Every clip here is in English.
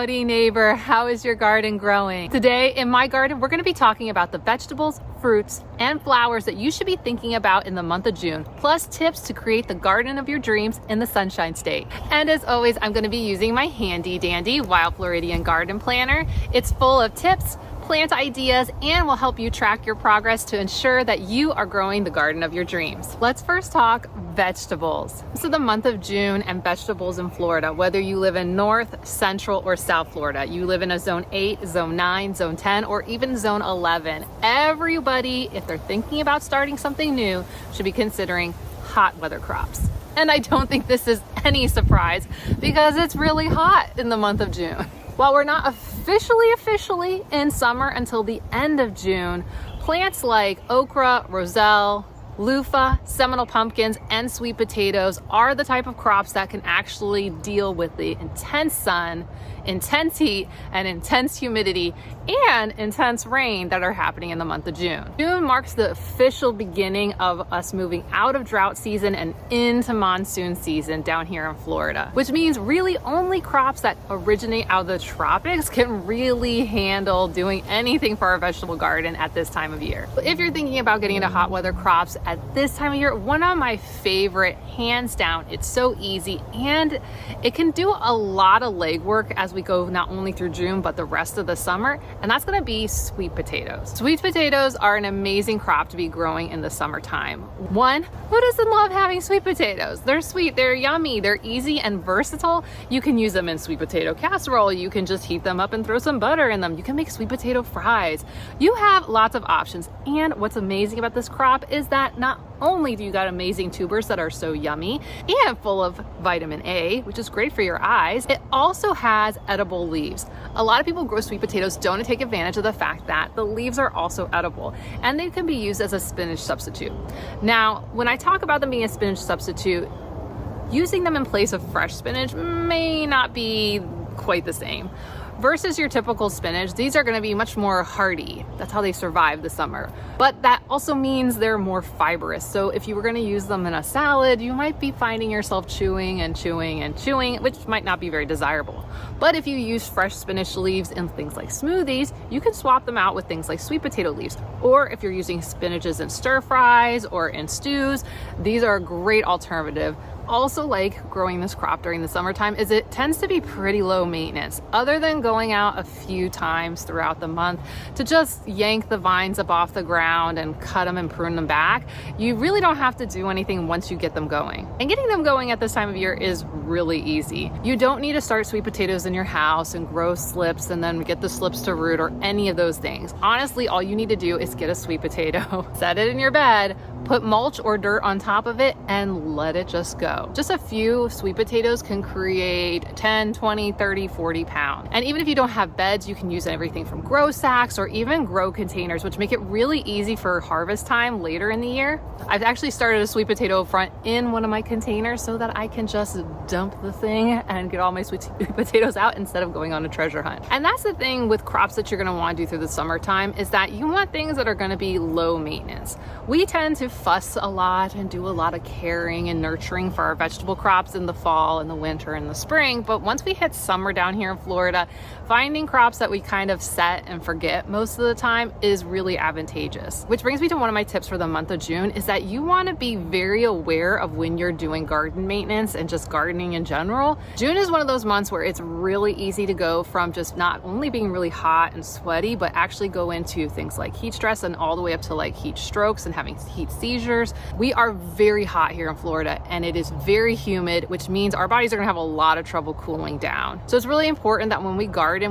Howdy neighbor, how is your garden growing? Today in my garden, we're going to be talking about the vegetables, fruits, and flowers that you should be thinking about in the month of June, plus tips to create the garden of your dreams in the Sunshine State. And as always, I'm going to be using my handy dandy Wild Floridian garden planner. It's full of tips, plant ideas, and will help you track your progress to ensure that you are growing the garden of your dreams. Let's first talk vegetables. So the month of June and vegetables in Florida, whether you live in North, Central, or South Florida, you live in a zone 8, zone 9, zone 10, or even zone 11, everybody, if they're thinking about starting something new, should be considering hot weather crops. And I don't think this is any surprise because it's really hot in the month of June. While we're not officially in summer until the end of June, plants like okra, roselle, loofah, Seminole pumpkins, and sweet potatoes are the type of crops that can actually deal with the intense sun, intense heat, and intense humidity and intense rain that are happening in the month of June. June marks the official beginning of us moving out of drought season and into monsoon season down here in Florida, which means really only crops that originate out of the tropics can really handle doing anything for our vegetable garden at this time of year. If you're thinking about getting into hot weather crops at this time of year, one of my favorite, hands down, it's so easy and it can do a lot of legwork as we go not only through June but the rest of the summer, and that's going to be sweet potatoes. Sweet potatoes are an amazing crop to be growing in the summertime. One, who doesn't love having sweet potatoes? They're sweet, they're yummy, they're easy and versatile. You can use them in sweet potato casserole, you can just heat them up and throw some butter in them, you can make sweet potato fries. You have lots of options, and what's amazing about this crop is that not only do you got amazing tubers that are so yummy and full of vitamin A, which is great for your eyes, it also has edible leaves. A lot of people grow sweet potatoes don't take advantage of the fact that the leaves are also edible and they can be used as a spinach substitute. Now, when I talk about them being a spinach substitute, using them in place of fresh spinach may not be quite the same. Versus your typical spinach, these are going to be much more hardy. That's how they survive the summer. But that also means they're more fibrous. So if you were going to use them in a salad, you might be finding yourself chewing and chewing and chewing, which might not be very desirable. But if you use fresh spinach leaves in things like smoothies, you can swap them out with things like sweet potato leaves. Or if you're using spinaches in stir fries or in stews, these are a great alternative. Also like growing this crop during the summertime is it tends to be pretty low maintenance. Other than going out a few times throughout the month to just yank the vines up off the ground and cut them and prune them back, you really don't have to do anything once you get them going. And getting them going at this time of year is really easy. You don't need to start sweet potatoes in your house and grow slips and then get the slips to root or any of those things. Honestly, all you need to do is get a sweet potato, set it in your bed, put mulch or dirt on top of it, and let it just go. Just a few sweet potatoes can create 10, 20, 30, 40 pounds. And even if you don't have beds, you can use everything from grow sacks or even grow containers, which make it really easy for harvest time later in the year. I've actually started a sweet potato front in one of my containers so that I can just dump the thing and get all my sweet potatoes out instead of going on a treasure hunt. And that's the thing with crops that you're going to want to do through the summertime is that you want things that are going to be low maintenance. We tend to fuss a lot and do a lot of caring and nurturing for our vegetable crops in the fall and the winter and the spring, but once we hit summer down here in Florida, finding crops that we kind of set and forget most of the time is really advantageous. Which brings me to one of my tips for the month of June is that you want to be very aware of when you're doing garden maintenance and just gardening in general. June is one of those months where it's really easy to go from just not only being really hot and sweaty, but actually go into things like heat stress and all the way up to like heat strokes and having heat seizures. We are very hot here in Florida and it is very humid, which means our bodies are gonna have a lot of trouble cooling down. So it's really important that when we garden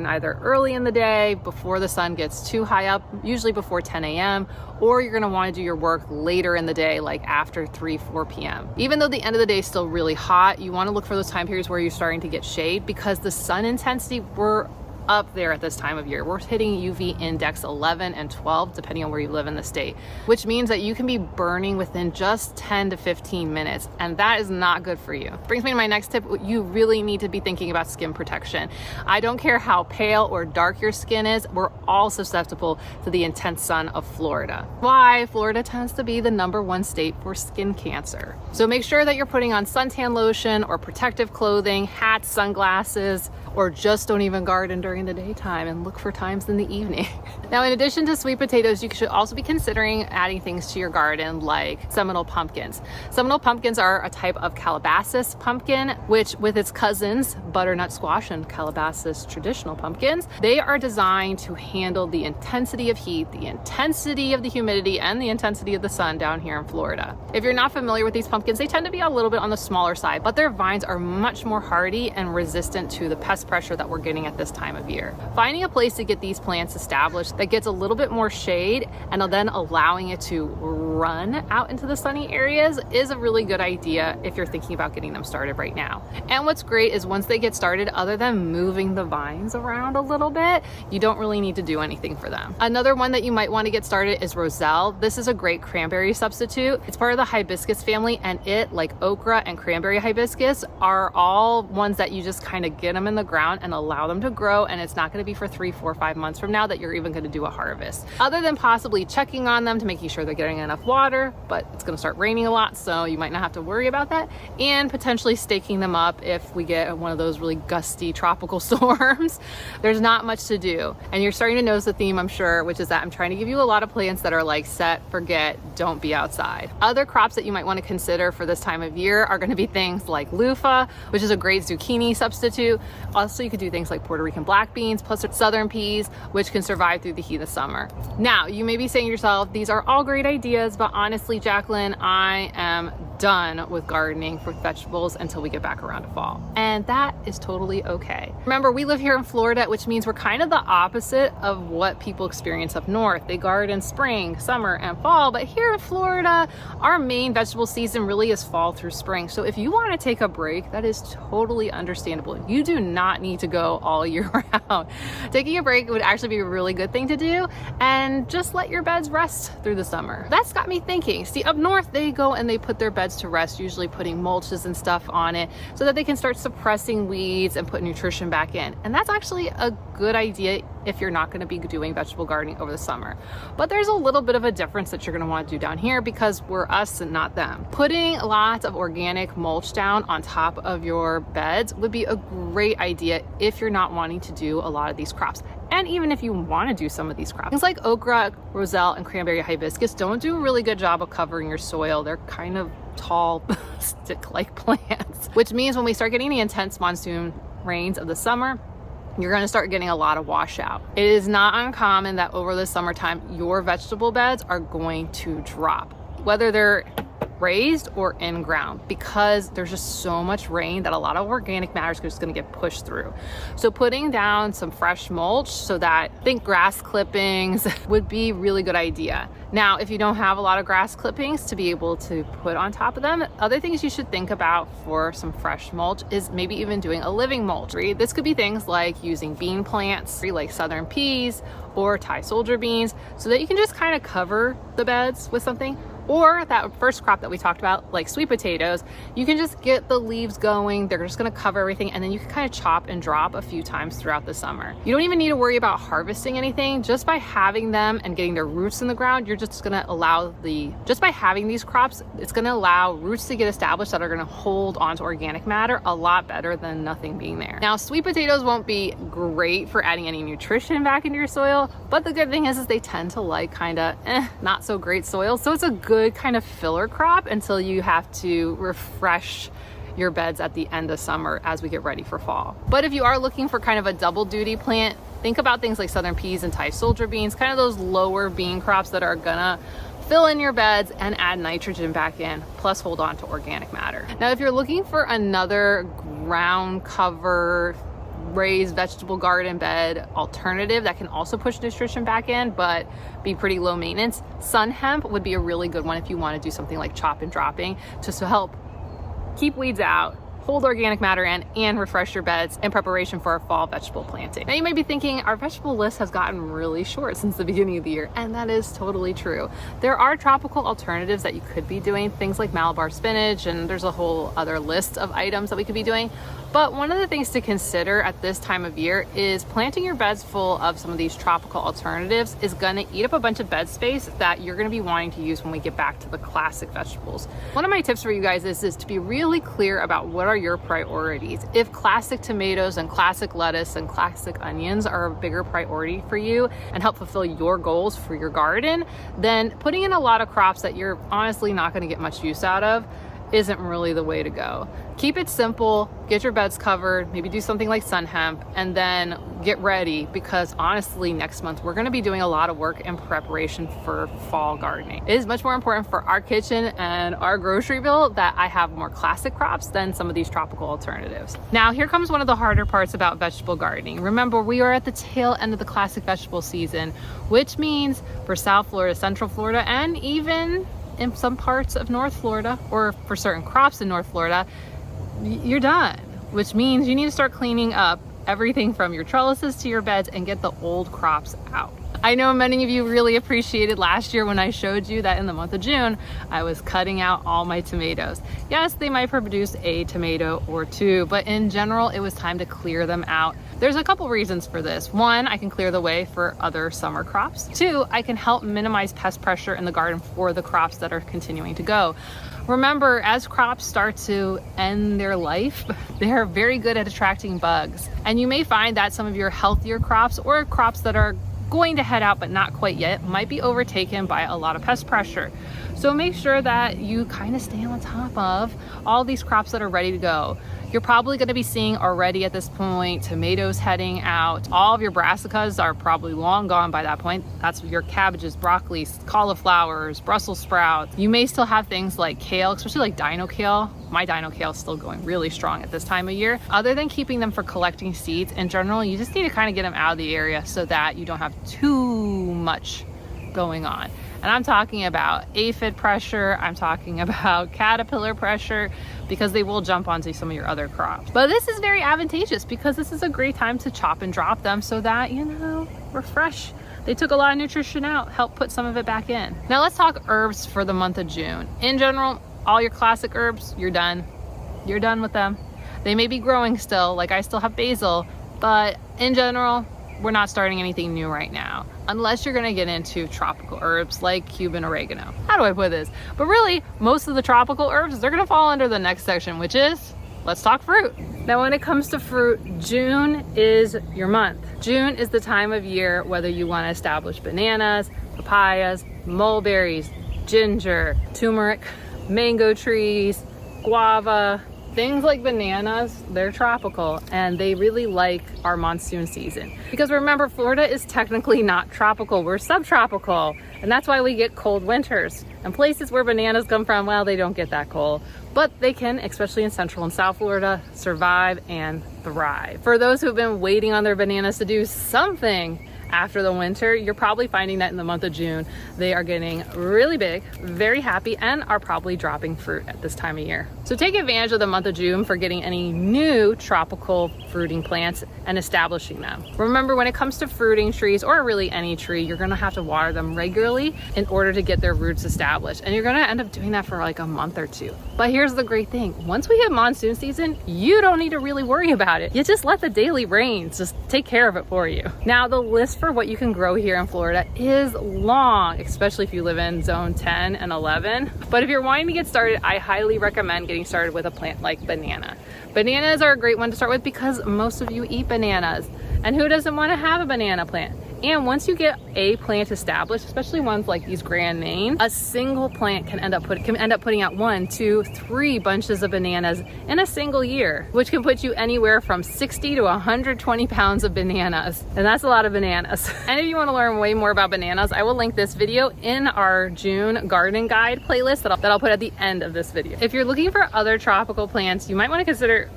either early in the day before the sun gets too high up, usually before 10 a.m., or you're gonna wanna do your work later in the day, like after 4 p.m. Even though the end of the day is still really hot, you wanna look for those time periods where you're starting to get shade because the sun intensity, we're up there at this time of year. We're hitting UV index 11 and 12 depending on where you live in the state, which means that you can be burning within just 10 to 15 minutes, and that is not good for you. Brings me to my next tip. You really need to be thinking about skin protection. I don't care how pale or dark your skin is, we're all susceptible to the intense sun of Florida. Why? Florida tends to be the #1 state for skin cancer. So make sure that you're putting on suntan lotion or protective clothing, hats, sunglasses, or just don't even garden during the daytime and look for times in the evening. Now, in addition to sweet potatoes, you should also be considering adding things to your garden like Seminole pumpkins. Seminole pumpkins are a type of Calabasas pumpkin, which with its cousins, butternut squash and Calabasas traditional pumpkins, they are designed to handle the intensity of heat, the intensity of the humidity, and the intensity of the sun down here in Florida. If you're not familiar with these pumpkins, they tend to be a little bit on the smaller side, but their vines are much more hardy and resistant to the pest pressure that we're getting at this time of year. Finding a place to get these plants established that gets a little bit more shade and then allowing it to run out into the sunny areas is a really good idea if you're thinking about getting them started right now. And what's great is once they get started, other than moving the vines around a little bit, you don't really need to do anything for them. Another one that you might want to get started is roselle. This is a great cranberry substitute. It's part of the hibiscus family, and it, like okra and cranberry hibiscus, are all ones that you just kind of get them in the ground and allow them to grow, and it's not going to be for 3, 4, 5 months from now that you're even going to do a harvest. Other than possibly checking on them to making sure they're getting enough water, but it's going to start raining a lot, so you might not have to worry about that, and potentially staking them up if we get one of those really gusty tropical storms. There's not much to do, and you're starting to notice the theme, I'm sure, which is that I'm trying to give you a lot of plants that are like set, forget, don't be outside. Other crops that you might want to consider for this time of year are going to be things like loofah, which is a great zucchini substitute. Also, you could do things like Puerto Rican black beans, plus southern peas, which can survive through the heat of the summer. Now, you may be saying to yourself, these are all great ideas, but honestly, Jacqueline, I am done with gardening for vegetables until we get back around to fall. And that is totally okay. Remember, we live here in Florida, which means we're kind of the opposite of what people experience up north. They garden spring, summer, and fall, but here in Florida, our main vegetable season really is fall through spring. So if you want to take a break, that is totally understandable. You do not need to go all year round. Taking a break would actually be a really good thing to do, and just let your beds rest through the summer. That's got me thinking. See, up north, they go and they put their beds to rest, usually putting mulches and stuff on it so that they can start suppressing weeds and put nutrition back in. And that's actually a good idea if you're not going to be doing vegetable gardening over the summer. But there's a little bit of a difference that you're going to want to do down here because we're us and not them. Putting lots of organic mulch down on top of your beds would be a great idea if you're not wanting to do a lot of these crops. And even if you want to do some of these crops, things like okra, roselle, and cranberry hibiscus don't do a really good job of covering your soil. They're kind of tall, stick-like plants, which means when we start getting the intense monsoon rains of the summer, you're going to start getting a lot of washout. It is not uncommon that over the summertime, your vegetable beds are going to drop, whether they're raised or in ground, because there's just so much rain that a lot of organic matter is just going to get pushed through. So putting down some fresh mulch, so that, think grass clippings, would be a really good idea. Now, if you don't have a lot of grass clippings to be able to put on top of them, other things you should think about for some fresh mulch is maybe even doing a living mulch. This could be things like using bean plants, like southern peas or Thai soldier beans, so that you can just kind of cover the beds with something. Or that first crop that we talked about, like sweet potatoes, you can just get the leaves going. They're just gonna cover everything, and then you can kind of chop and drop a few times throughout the summer. You don't even need to worry about harvesting anything. Just by having them and getting their roots in the ground, you're just gonna allow just by having these crops, it's gonna allow roots to get established that are gonna hold onto organic matter a lot better than nothing being there. Now, sweet potatoes won't be great for adding any nutrition back into your soil, but the good thing is they tend to like kind of not so great soil. So it's a good kind of filler crop until you have to refresh your beds at the end of summer as we get ready for fall. But if you are looking for kind of a double duty plant, think about things like southern peas and Thai soldier beans, kind of those lower bean crops that are gonna fill in your beds and add nitrogen back in, plus hold on to organic matter. Now, if you're looking for another ground cover raised vegetable garden bed alternative that can also push nutrition back in but be pretty low maintenance, sun hemp would be a really good one if you want to do something like chop and dropping, just to help keep weeds out, hold organic matter in, and refresh your beds in preparation for our fall vegetable planting. Now, you may be thinking our vegetable list has gotten really short since the beginning of the year, and that is totally true. There are tropical alternatives that you could be doing, things like Malabar spinach, and there's a whole other list of items that we could be doing. But one of the things to consider at this time of year is planting your beds full of some of these tropical alternatives is gonna eat up a bunch of bed space that you're gonna be wanting to use when we get back to the classic vegetables. One of my tips for you guys is to be really clear about what are your priorities. If classic tomatoes and classic lettuce and classic onions are a bigger priority for you and help fulfill your goals for your garden, then putting in a lot of crops that you're honestly not going to get much use out of isn't really the way to go. Keep it simple, get your beds covered, maybe do something like sun hemp, and then get ready, because honestly next month we're going to be doing a lot of work in preparation for fall gardening. It is much more important for our kitchen and our grocery bill that I have more classic crops than some of these tropical alternatives. Now here comes one of the harder parts about vegetable gardening. Remember, we are at the tail end of the classic vegetable season, which means for South Florida, Central Florida, and even in some parts of North Florida, or for certain crops in North Florida, you're done, which means you need to start cleaning up everything from your trellises to your beds and get the old crops out. I know many of you really appreciated last year when I showed you that in the month of June, I was cutting out all my tomatoes. Yes, they might produce a tomato or two, but in general, it was time to clear them out. There's a couple reasons for this. One, I can clear the way for other summer crops. Two, I can help minimize pest pressure in the garden for the crops that are continuing to go. Remember, as crops start to end their life, they're very good at attracting bugs. And you may find that some of your healthier crops or crops that are going to head out but not quite yet might be overtaken by a lot of pest pressure. So make sure that you kind of stay on top of all these crops that are ready to go. You're probably going to be seeing already at this point tomatoes heading out. All of your brassicas are probably long gone by that point. That's your cabbages, broccoli, cauliflowers, Brussels sprouts. You may still have things like kale, especially like dino kale. My dino kale is still going really strong at this time of year. Other than keeping them for collecting seeds, in general, you just need to kind of get them out of the area so that you don't have too much going on. And I'm talking about aphid pressure, I'm talking about caterpillar pressure, because they will jump onto some of your other crops. But this is very advantageous because this is a great time to chop and drop them so that, you know, we're fresh. They took a lot of nutrition out, help put some of it back in. Now let's talk herbs for the month of June. In general, all your classic herbs, you're done. You're done with them. They may be growing still, like I still have basil, but in general, we're not starting anything new right now, unless you're gonna get into tropical herbs like Cuban oregano. How do I put this? But really, most of the tropical herbs, they're gonna fall under the next section, which is, let's talk fruit. Now, when it comes to fruit, June is your month. June is the time of year, whether you wanna establish bananas, papayas, mulberries, ginger, turmeric, mango trees, guava, things like bananas, they're tropical and they really like our monsoon season. Because remember, Florida is technically not tropical, we're subtropical. And that's why we get cold winters. And places where bananas come from, well, they don't get that cold. But they can, especially in Central and South Florida, survive and thrive. For those who've been waiting on their bananas to do something after the winter, you're probably finding that in the month of June, they are getting really big, very happy, and are probably dropping fruit at this time of year. So take advantage of the month of June for getting any new tropical fruiting plants and establishing them. Remember, when it comes to fruiting trees, or really any tree, you're gonna have to water them regularly in order to get their roots established. And you're gonna end up doing that for like a month or two. But here's the great thing. Once we hit monsoon season, you don't need to really worry about it. You just let the daily rains just take care of it for you. Now, the list for what you can grow here in Florida is long, especially if you live in zone 10 and 11. But if you're wanting to get started, I highly recommend getting started with a plant like banana. Bananas are a great one to start with because most of you eat bananas. And who doesn't want to have a banana plant? And once you get a plant established, especially ones like these Grand Maine, a single plant can end up putting out 1, 2, 3 bunches of bananas in a single year, which can put you anywhere from 60 to 120 pounds of bananas. And that's a lot of bananas. And if you want to learn way more about bananas, I will link this video in our June garden guide playlist that I'll put at the end of this video. If you're looking for other tropical plants, you might want to consider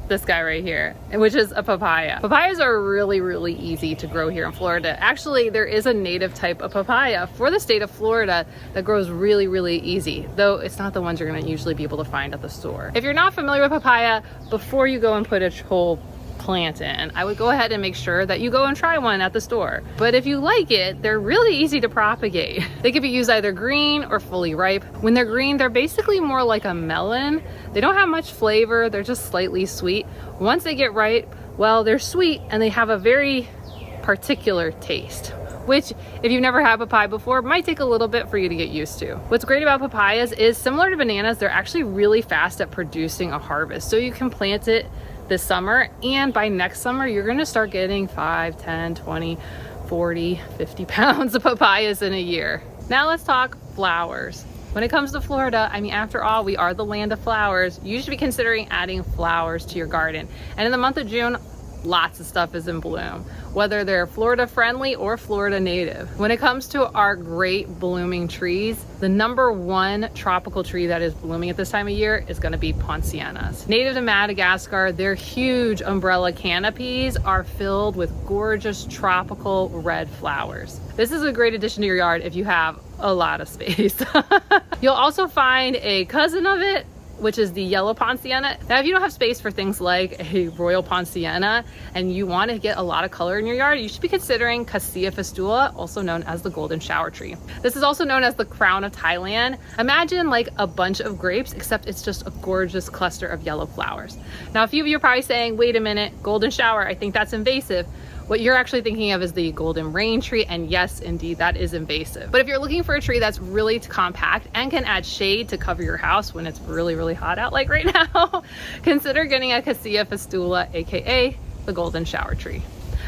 this guy right here, which is a papaya. Papayas are really, really easy to grow here in Florida. Actually, there is a native type of papaya for the state of Florida that grows really, really easy, though it's not the ones you're gonna usually be able to find at the store. If you're not familiar with papaya, before you go and put a whole plant in, I would go ahead and make sure that you go and try one at the store. But if you like it, they're really easy to propagate. They can be used either green or fully ripe. When they're green, they're basically more like a melon. They don't have much flavor, they're just slightly sweet. Once they get ripe, well, they're sweet and they have a very particular taste. which if you've never had papaya before, might take a little bit for you to get used to. What's great about papayas is similar to bananas, they're actually really fast at producing a harvest. So you can plant it this summer, and by next summer, you're gonna start getting 5, 10, 20, 40, 50 pounds of papayas in a year. Now let's talk flowers. When it comes to Florida, I mean, after all, we are the land of flowers. You should be considering adding flowers to your garden. And in the month of June, lots of stuff is in bloom, whether they're Florida friendly or Florida native. When it comes to our great blooming trees, the #1 tropical tree that is blooming at this time of year is going to be poincianas. Native to Madagascar, their huge umbrella canopies are filled with gorgeous tropical red flowers. This is a great addition to your yard if you have a lot of space. You'll also find a cousin of it, which is the yellow poinciana. Now, if you don't have space for things like a royal poinciana and you want to get a lot of color in your yard, you should be considering Cassia fistula, also known as the golden shower tree. This is also known as the crown of Thailand. Imagine like a bunch of grapes, except it's just a gorgeous cluster of yellow flowers. Now, a few of you are probably saying, wait a minute, golden shower, I think that's invasive. What you're actually thinking of is the golden rain tree, and yes, indeed, that is invasive. But if you're looking for a tree that's really compact and can add shade to cover your house when it's really, really hot out like right now, consider getting a Cassia fistula, aka the golden shower tree.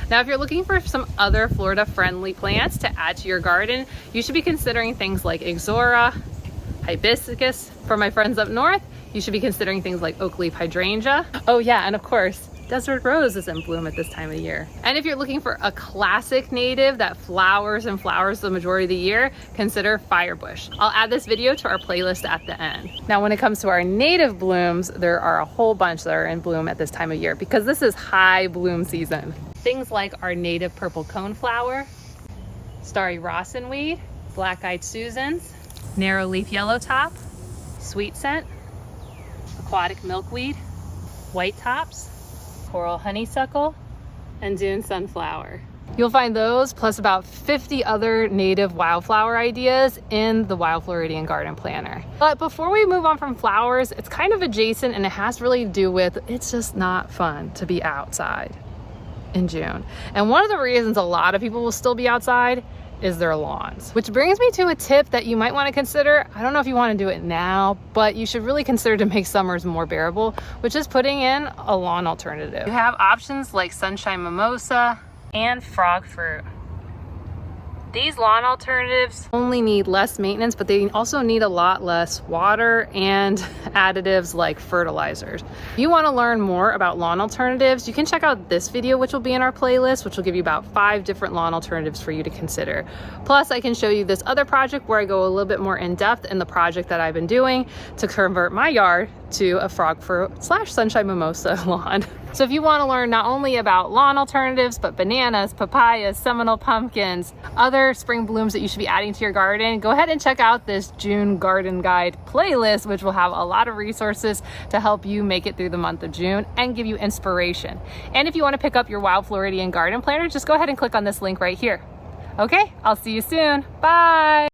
Now, if you're looking for some other Florida-friendly plants to add to your garden, you should be considering things like ixora, hibiscus. For my friends up north, you should be considering things like oak leaf hydrangea. Oh yeah, and of course, desert rose is in bloom at this time of the year. And if you're looking for a classic native that flowers the majority of the year, consider firebush. I'll add this video to our playlist at the end. Now, when it comes to our native blooms, there are a whole bunch that are in bloom at this time of year because this is high bloom season. Things like our native purple coneflower, starry rosinweed, black-eyed Susans, narrow leaf yellowtop, sweet scent, aquatic milkweed, white tops, coral honeysuckle, and dune sunflower. You'll find those plus about 50 other native wildflower ideas in the Wild Floridian Garden Planner. But before we move on from flowers, it's kind of adjacent and it has really to do with, it's just not fun to be outside in June. And one of the reasons a lot of people will still be outside is their lawns. Which brings me to a tip that you might want to consider. I don't know if you want to do it now, but you should really consider to make summers more bearable, which is putting in a lawn alternative. You have options like sunshine mimosa and frog fruit. These lawn alternatives only need less maintenance, but they also need a lot less water and additives like fertilizers. If you want to learn more about lawn alternatives, you can check out this video, which will be in our playlist, which will give you about 5 different lawn alternatives for you to consider. Plus, I can show you this other project where I go a little bit more in depth in the project that I've been doing to convert my yard to a frog fruit / sunshine mimosa lawn. So if you want to learn not only about lawn alternatives, but bananas, papayas, Seminole pumpkins, other spring blooms that you should be adding to your garden, go ahead and check out this June Garden Guide playlist, which will have a lot of resources to help you make it through the month of June and give you inspiration. And if you want to pick up your Wild Floridian Garden Planner, just go ahead and click on this link right here. Okay, I'll see you soon. Bye.